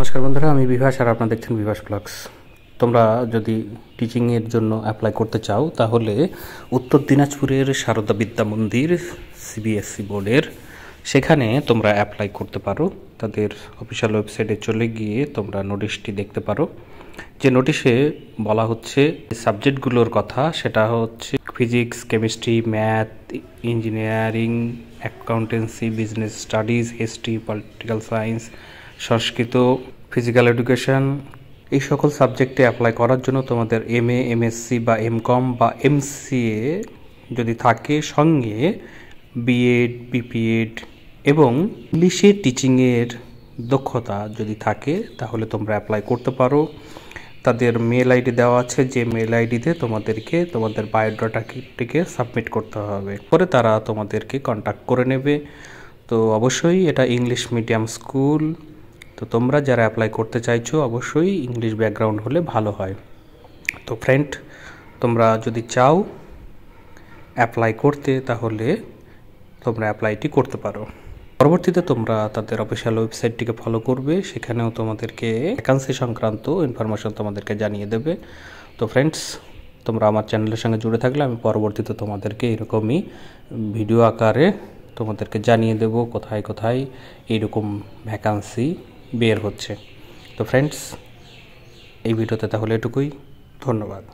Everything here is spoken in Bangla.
নমস্কার বন্ধুরা, আমি বিভাস আর আপনারা দেখছেন বিভাস ব্লগস। তোমরা যদি টিচিংয়ের জন্য অ্যাপ্লাই করতে চাও তাহলে উত্তর দিনাজপুরের সারদা বিদ্যা মন্দির সিবিএসসি বোর্ডের সেখানে তোমরা অ্যাপ্লাই করতে পারো। তাদের অফিসিয়াল ওয়েবসাইটে চলে গিয়ে তোমরা নোটিশটি দেখতে পারো। যে নোটিশে বলা হচ্ছে সাবজেক্টগুলোর কথা, সেটা হচ্ছে physics, chemistry, math, engineering, accountancy, business studies, history, political science, সংস্কৃত, ফিজিক্যাল এডুকেশন, এই সকল সাবজেক্টে অ্যাপ্লাই করার জন্য তোমাদের এমএ, এমএসসি বা এমকম বা এমসিএ যদি থাকে, সঙ্গে বিএড, বিপিএড এবং ইংলিশে টিচিংয়ের দক্ষতা যদি থাকে তাহলে তোমরা অ্যাপ্লাই করতে পারো। তাদের মেল আইডি দেওয়া আছে, যে মেল আইডিতে তোমাদেরকে তোমাদের বায়োডাটাটিকে সাবমিট করতে হবে, পরে তারা তোমাদেরকে কন্ট্যাক্ট করে নেবে। তো অবশ্যই এটা ইংলিশ মিডিয়াম স্কুল। তো তোমরা যারা অ্যাপ্লাই করতে চাইছো অবশ্যই ইংলিশ ব্যাকগ্রাউন্ড হলে ভালো হয়। তো ফ্রেন্ড, তোমরা যদি চাও অ্যাপ্লাই করতে তাহলে তোমরা অ্যাপ্লাইটি করতে পারো। পরবর্তীতে তোমরা তাদের অফিসিয়াল ওয়েবসাইটটিকে ফলো করবে, সেখানেও তোমাদেরকে ভ্যাকান্সি সংক্রান্ত ইনফরমেশন তোমাদেরকে জানিয়ে দেবে। তো ফ্রেন্ডস, তোমরা আমার চ্যানেলের সঙ্গে জুড়ে থাকলে আমি পরবর্তীতে তোমাদেরকে এরকমই ভিডিও আকারে তোমাদেরকে জানিয়ে দেব কোথায় কোথায় এইরকম ভ্যাকান্সি বের হচ্ছে। তো ফ্রেন্ডস, এই ভিডিওতে তাহলে এটুকুই। ধন্যবাদ।